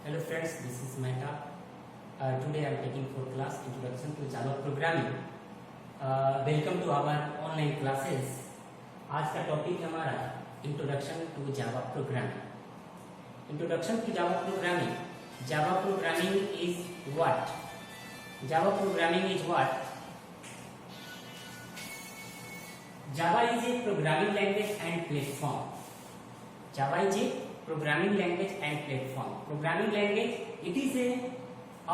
Hello friends, this is Mehta. Today I am taking for class Introduction to Java Programming. Welcome to our online classes. आज का topic है हमारा introduction to Java programming. Introduction to Java programming. Java programming is what? Java programming is what? Java is a programming language and platform. Java is a programming language and platform. Programming language, it is a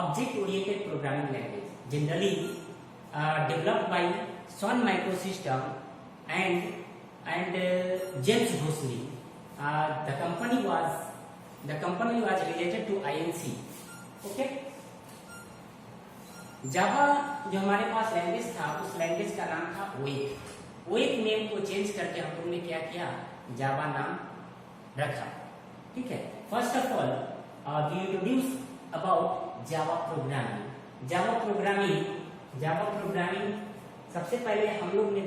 object-oriented programming language, generally developed by Sun Microsystem and James Gosling. The company was related to INC. Okay. Java जो हमारे पास language था, उस language का नाम था OEC. OEC name को change करके हम लोग ने क्या किया, जावा नाम रखा. ठीक है. First of all we introduce about Java programming. Java programming सबसे पहले हम लोग ने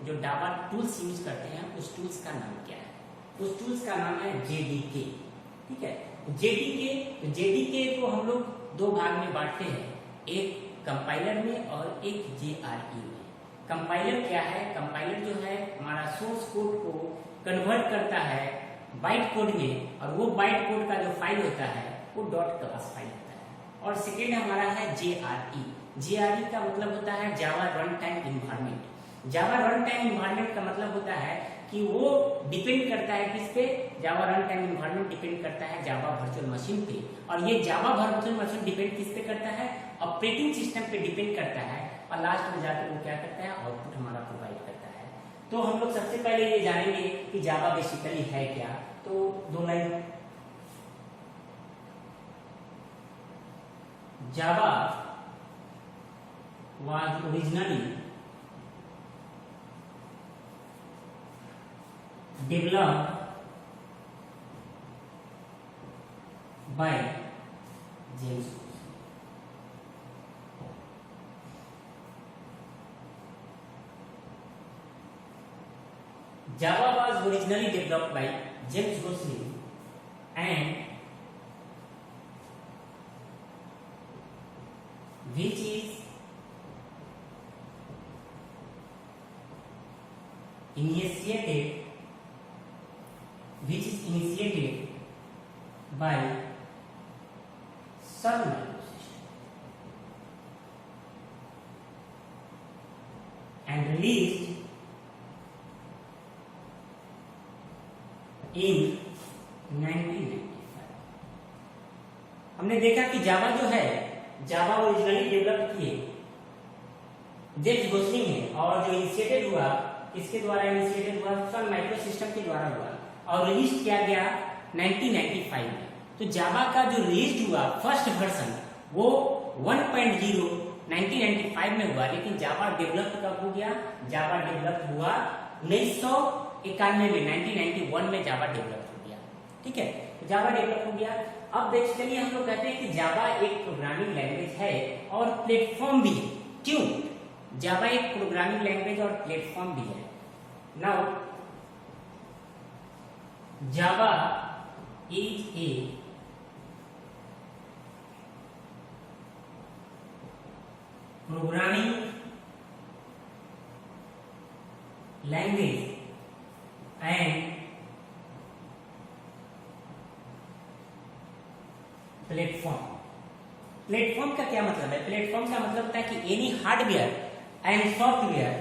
जो जावा टूल्स यूज करते हैं, उस टूल्स का नाम क्या है? उस टूल्स का नाम है JDK. ठीक है. JDK को हम लोग दो भाग में बांटते हैं, एक कंपाइलर में और एक JRE में. कंपाइलर क्या है? कंपाइलर जो है हमारा सोर्स कोड को कन्वर्ट करता है बाइट कोड में, और वो बाइट कोड का जो फाइल होता है वो डॉट क्लास फाइल होता है. और सेकेंड हमारा है JRE. JRE का मतलब होता है जावा रन टाइम इन्वायरमेंट. जावा रन टाइम इन्वायरमेंट का मतलब होता है कि वो डिपेंड करता है किस पे? जावा रन टाइम इन्वायरमेंट डिपेंड करता है जावा वर्चुअल मशीन पे, और ये जावा वर्चुअल मशीन डिपेंड किस पे करता है? ऑपरेटिंग सिस्टम पे डिपेंड करता है, और लास्ट में जाकर वो क्या करता है? आउटपुट हमारा प्रोवाइड करता है. तो हम लोग सबसे पहले ये जानेंगे कि जावा बेसिकली है क्या. तो दो line. Java was originally developed by James. Java was originally developed by James Gosling and which is initiated by Sun Microsystem and released in 1995. हमने देखा कि जावा जो है, जावा ओरिजिनली डेवलप किए जेम्स गोस्लिंग ने, और जो इनिशिएटेड हुआ इसके द्वारा इनिशिएटेड हुआ सन माइक्रोसिस्टम के द्वारा हुआ, और रिलीज किया गया 1995 में. तो जावा का जो रिलीज हुआ फर्स्ट वर्जन वो 1.0 1995 में हुआ, लेकिन जावा डेवलप कब हो गया? जावा डेवलप हुआ 1991 में, 1991 में जावा डेवलप हो गया. ठीक है. तो जावा डेवलप हो गया. अब बेसिकली हम लोग कहते हैं कि जावा एक प्रोग्रामिंग लैंग्वेज है और प्लेटफॉर्म भी है. क्यों? जावा एक प्रोग्रामिंग लैंग्वेज और प्लेटफॉर्म भी है. Now Java is a programming language and platform. Platform का क्या मतलब है? प्लेटफॉर्म का मतलब होता है कि any hardware and software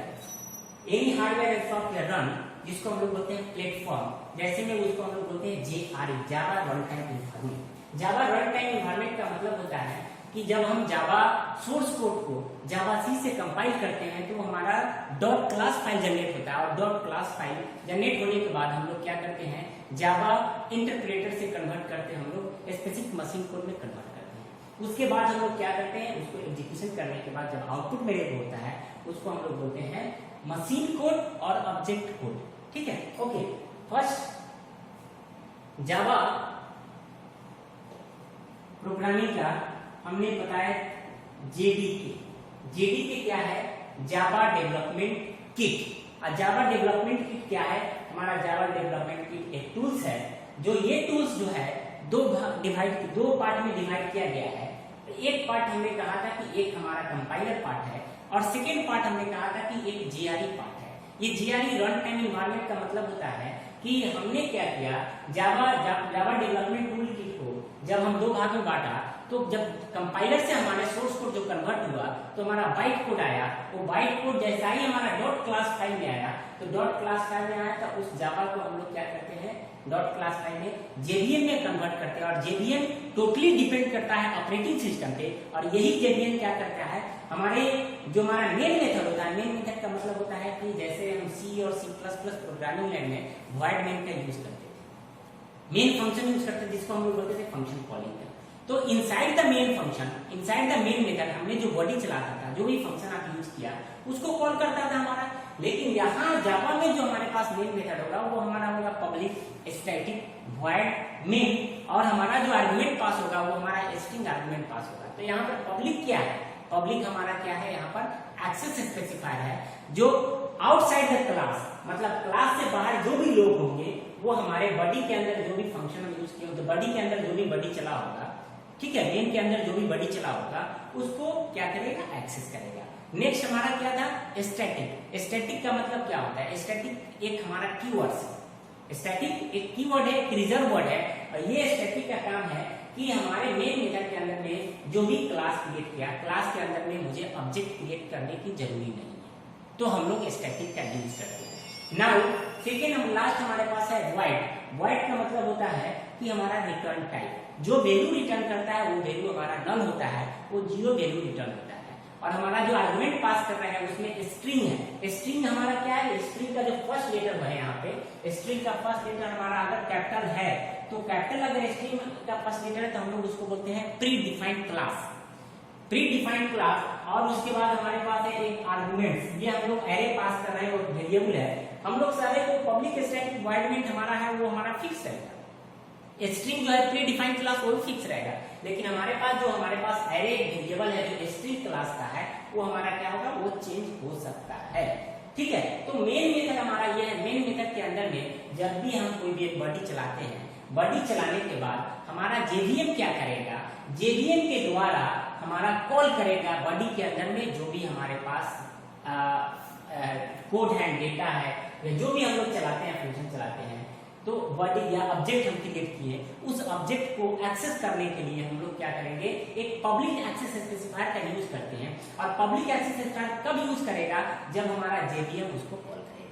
run, जिसको हम लोग बोलते हैं प्लेटफॉर्म. जैसे में उसको हम लोग बोलते हैं JRE, जावा रन टाइम इन्वायरमेंट. जावा रन टाइम इन्वायरमेंट का मतलब होता है कि जब हम जावा सोर्स कोड को जावा सी से कंपाइल करते हैं तो हमारा डॉट क्लास फाइल जनरेट होता है, और डॉट क्लास फाइल जनरेट होने के बाद हम लोग क्या करते हैं? जावा इंटरप्रेटर से कन्वर्ट करते हैं, हम लोग स्पेसिफिक मशीन कोड में कन्वर्ट करते हैं. उसके बाद हम लोग क्या करते हैं? उसको एग्जीक्यूशन करने के बाद जब आउटपुट मेरे को होता है उसको हम लोग बोलते हैं मशीन कोड और ऑब्जेक्ट कोड. ठीक है. ओके. फर्स्ट जावा प्रोग्रामिंग का हमने बताया JDK क्या है? Java development kit. और जावा डेवलपमेंट किट क्या है? हमारा जावा डेवलपमेंट किट एक टूल्स है, जो ये टूल्स जो है दो पार्ट में डिवाइड किया गया है। एक पार्ट हमने कहा था कि एक हमारा कंपाइलर पार्ट है और सेकेंड पार्ट हमने कहा था कि एक जीआरई पार्ट है। ये जीआरई रन टाइम एनवायरनमेंट का मतलब होता है कि हमने क्या किया, जावा डेवलपमेंट टूल किट को जब हम दो भाग में बांटा, तो जब कंपाइलर से हमारे सोर्स कोड जो कन्वर्ट हुआ तो हमारा बाइट कोड आया। वो बाइट कोड जैसा ही हमारा डॉट क्लास फाइल में आया, तो डॉट क्लास फाइल में आया तो उस जावा को हम लोग क्या करते हैं, डॉट क्लास फाइल में जेवीएम में कन्वर्ट करते हैं। और जेवीएम टोटली डिपेंड करता है ऑपरेटिंग सिस्टम पे, और यही जेवीएम क्या करता है, हमारे जो हमारा मेन मेथड होता है, मेन मेथड का मतलब होता है कि जैसे हम सी और C++ प्रोग्रामिंग लैंग्वेज में वॉइड मेन का यूज करते थे, मेन फंक्शन यूज करते थे जिसको हम लोग बोलते थे फंक्शन कॉलिंग का। तो inside the main function, inside the main method हमने जो बॉडी चलाता था, जो भी फंक्शन आप यूज किया उसको कॉल करता था हमारा। लेकिन यहाँ जावा में जो हमारे पास मेन मेथड होगा वो हमारा होगा पब्लिक स्टैटिक वॉइड मेन, और हमारा जो आर्गुमेंट पास होगा वो हमारा स्ट्रिंग आर्गुमेंट पास होगा। तो यहाँ पर पब्लिक क्या है, पब्लिक हमारा क्या है, यहाँ पर एक्सेस स्पेसिफायर है जो आउटसाइड द क्लास, मतलब क्लास से बाहर जो भी लोग होंगे वो हमारे बॉडी के अंदर जो भी फंक्शन हम यूज किए, तो बॉडी के अंदर जो भी बॉडी चला होगा, ठीक है, मेन के अंदर जो भी बॉडी चला होगा उसको क्या करेगा, एक्सेस करेगा। नेक्स्ट हमारा क्या था, स्टैटिक। स्टैटिक का मतलब क्या होता है, स्टैटिक एक हमारा कीवर्ड है, स्टैटिक एक कीवर्ड है, एक रिजर्व वर्ड है, और ये स्टैटिक का काम है कि हमारे मेन मेथड के अंदर में जो भी क्लास क्रिएट किया, क्लास के अंदर में मुझे ऑब्जेक्ट क्रिएट करने की जरूरी नहीं है, तो हम लोग स्टैटिक का यूज करते हैं। नाउ सेकेंड हम लास्ट हमारे पास है वॉइड। वॉइड का मतलब होता है कि हमारा रिटर्न टाइप, जो वैल्यू रिटर्न करता है वो वैल्यू हमारा नल होता है, वो जीरो वैल्यू रिटर्न होता है। और हमारा जो आर्गुमेंट पास कर रहा है उसमें स्ट्रिंग है। स्ट्रिंग हमारा क्या है, स्ट्रिंग का जो फर्स्ट लेटर है, यहाँ पे स्ट्रिंग का फर्स्ट लेटर हमारा अगर कैपिटल है, तो कैपिटल अगर स्ट्रिंग का फर्स्ट लेटर है तो हम लोग उसको बोलते हैं pre defined class, pre defined class. और उसके बाद हमारे पास है एक आर्गुमेंट, ये हम लोग एरे पास कर रहे हैं, वो वेरिएबल है। हम लोग सारे को पब्लिक स्टैटिक वॉइड हमारा है वो हमारा फिक्स रहेगा, स्ट्रिंग जो है प्री डिफाइंड क्लास वो फिक्स रहेगा। लेकिन हमारे पास जो हमारे पास एरे वेरिएबल है जो स्ट्रिंग क्लास का है, वो हमारा क्या होगा, वो चेंज हो सकता है, ठीक है। तो मेन मेथड हमारा ये है। मेन मेथड के अंदर में जब भी हम कोई भी एक बॉडी चलाते हैं, बॉडी चलाने के बाद हमारा जेवीएम क्या करेगा, जेवीएम के द्वारा हमारा कॉल करेगा बॉडी के अंदर में जो भी हमारे पास कोड है, डेटा है, या जो भी हम लोग चलाते हैं, फंक्शन चलाते हैं, तो बॉडी या ऑब्जेक्ट हम क्रिएट किए, उस ऑब्जेक्ट को एक्सेस करने के लिए हम लोग क्या करेंगे, एक पब्लिक एक्सेस स्पेसिफायर का यूज करते हैं। और पब्लिक एक्सेस स्पेसिफायर कब यूज करेगा, जब हमारा जेवीएम उसको कॉल करेगा,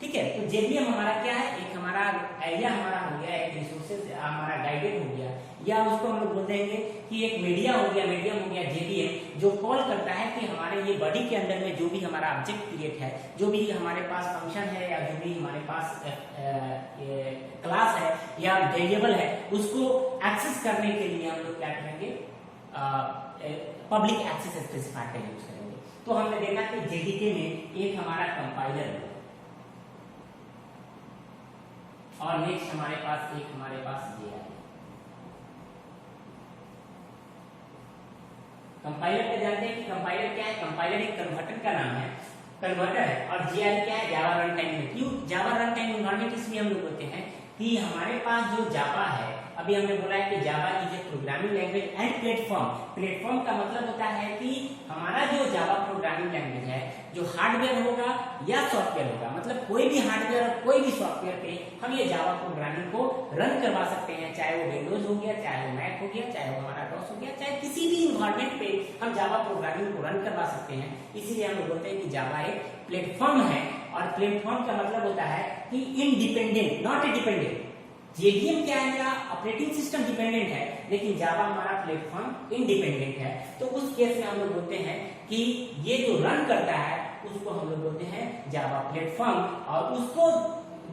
ठीक है। तो जेवीएम हमारा क्या है, एक हमारा एरिया हमारा हो गया, एक रिसोर्सेज हमारा गाइडेड हो गया, या उसको हम लोग बोल देंगे कि एक मीडिया हो गया, मीडियम हो गया जेवीएम, जो कॉल करता है कि हमारे ये बॉडी के अंदर में जो भी हमारा ऑब्जेक्ट क्रिएट है, जो भी हमारे पास फंक्शन है, या जो भी हमारे पास क्लास है या वेरिएबल है, उसको एक्सेस करने के लिए हम लोग क्या करेंगे, पब्लिक एक्सेस स्पेसिफायर का यूज करेंगे। तो हमने देखा कि जेडीके में एक हमारा कंपाइलर है, और नेक्स्ट हमारे पास ये है कंपाइलर का। जानते हैं कि कंपाइलर क्या है, कंपाइलर एक कन्वर्टर का नाम है, कन्वर्टर है। और जीआरई क्या है, जावा रन टाइम में। क्यों जावा रन टाइम एनवायरनमेंट इसलिए हम लोग बोलते हैं कि हमारे पास जो जावा है, अभी हमने बोला है कि Java is a programming language and platform. Platform का मतलब होता है कि हमारा जो जावा प्रोग्रामिंग लैंग्वेज है, जो हार्डवेयर होगा या सॉफ्टवेयर होगा, मतलब कोई भी हार्डवेयर और कोई भी सॉफ्टवेयर पे हम ये जावा प्रोग्रामिंग को रन करवा सकते हैं, चाहे वो विंडोज हो गया, चाहे वो मैक हो गया, चाहे वो हमारा डॉस हो गया, चाहे किसी भी इन्वायरमेंट पे हम जावा प्रोग्रामिंग को रन करवा सकते हैं। इसीलिए हम लोग बोलते हैं कि जावा एक प्लेटफॉर्म है। और प्लेटफॉर्म का मतलब होता है कि इनडिपेंडेंट, नॉट डिपेंडेंट। जेवीएम क्या है, मेरा ऑपरेटिंग सिस्टम डिपेंडेंट है, लेकिन जावा हमारा प्लेटफॉर्म इंडिपेंडेंट है। तो उस केस में हम लोग बोलते हैं कि ये जो रन करता है उसको हम लोग बोलते हैं जावा प्लेटफॉर्म, और उसको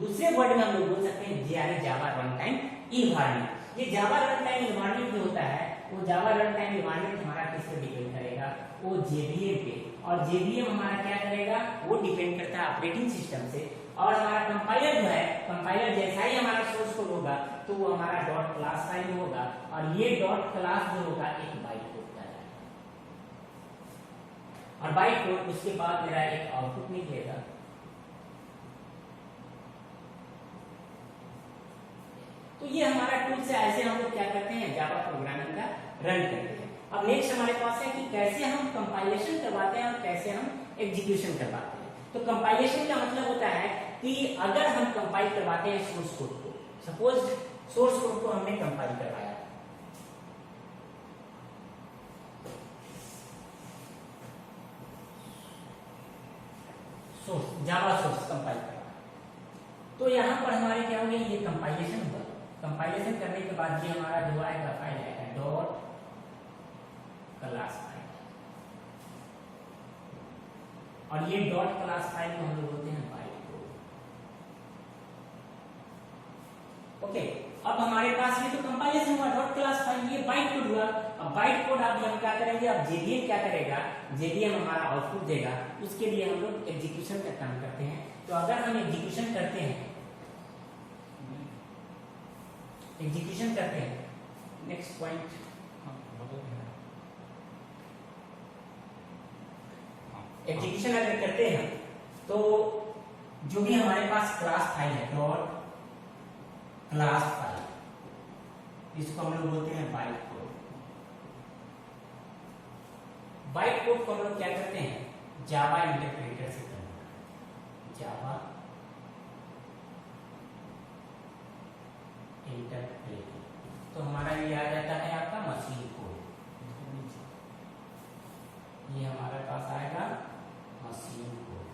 दूसरे वर्ड में हम लोग बोल सकते हैं जावा रन टाइम इन्वायरमेंट। ये जावा रन टाइम इन्वायरमेंट जो होता है, वो जावा रन टाइम इन्वायरमेंट हमारा किस पे डिपेंड करेगा, वो जेवीएम पे। और जेवीएम हमारा क्या करेगा, वो डिपेंड करता है ऑपरेटिंग सिस्टम से। और हमारा कंपाइलर जो है, कंपाइलर जैसा ही हमारा सोर्स कोड होगा तो वो हमारा डॉट क्लास फाइल में होगा, और ये डॉट क्लास जो होगा एक बाइट कोड का है, और बाइट कोड उसके बाद मेरा एक आउटपुट निकलेगा। तो ये हमारा टूल से ऐसे हम लोग क्या करते हैं, जावा प्रोग्रामिंग का रन करते हैं। अब नेक्स्ट हमारे पास है कि कैसे हम कंपाइलेशन करवाते हैं और कैसे हम एग्जीक्यूशन करवाते हैं। तो कंपाइलेशन का मतलब होता है कि अगर हम कंपाइल करवाते हैं सोर्स कोड को, सपोज सोर्स कोड को हमने कंपाइल करवाया, सोर्स जावा सोर्स कंपाइल करवाया, तो यहाँ पर हमारे क्या हो गया, ये कंपाइलेशन हुआ। कंपाइलेशन करने के बाद ये हमारा जो आएगा फाइल आएगा डॉट क्लास फाइल, और ये डॉट क्लास फाइल को हम लोग बोलते हैं बाइट कोड। ओके, अब हमारे पास ये तो कंपाइलेशन हुआ, डॉट क्लास फाइल, ये बाइट कोड हुआ। अब बाइट कोड आप हम क्या करेंगे, अब जेडीएम क्या करेगा, जेडीएम हमारा आउटपुट देगा, उसके लिए हम लोग एग्जीक्यूशन का काम करते हैं। तो अगर हम एग्जीक्यूशन करते हैं, एग्जीक्यूशन करते हैं, नेक्स्ट पॉइंट, एग्जीक्यूशन अगर करते हैं तो जो भी हमारे पास क्लास फाइल है, डॉट क्लास फाइल, इसको हम लोग बोलते हैं बाइट कोड। बाइट कोड को हम लोग क्या करते हैं, जावा इंटरप्रेटर से करते हैं, जावा इंटरप्रेटर। तो हमारा ये आ जाता है आपका मशीन कोड, ये हमारे पास आएगा मशीन कोड,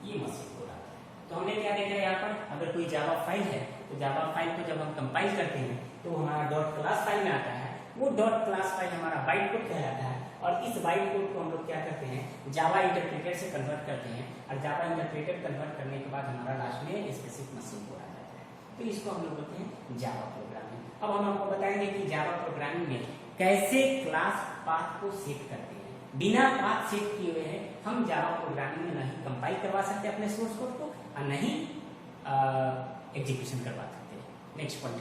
ये मशीन कोड आता है। तो हमने क्या देखा यहाँ पर, अगर कोई जावा फाइल है तो जावा फाइल को जब हम कंपाइल करते हैं तो हमारा डॉट क्लास फाइल में आता है, वो डॉट क्लास फाइल हमारा बाइट कोड कहलाता है। और इस बाइट कोड को हम लोग क्या करते हैं, जावा इंटरप्रेटर से कन्वर्ट करते हैं, और जावा इंटरप्रेटर कन्वर्ट करने के बाद हमारा लास्ट में स्पेसिफिक मशीन कोड आ जाता है। तो इसको हम लोग बोलते हैं जावा प्रोग्रामिंग। अब हम आपको बताएंगे कि जावा प्रोग्रामिंग में कैसे क्लास पाथ को सेट करते हैं। बिना पाथ सेट किए हुए हैं हम जावा प्रोग्रामिंग में नहीं कंपाइल करवा सकते अपने सोर्स कोड को, और नहीं एग्जीक्यूशन करवा सकते हैं। Next point,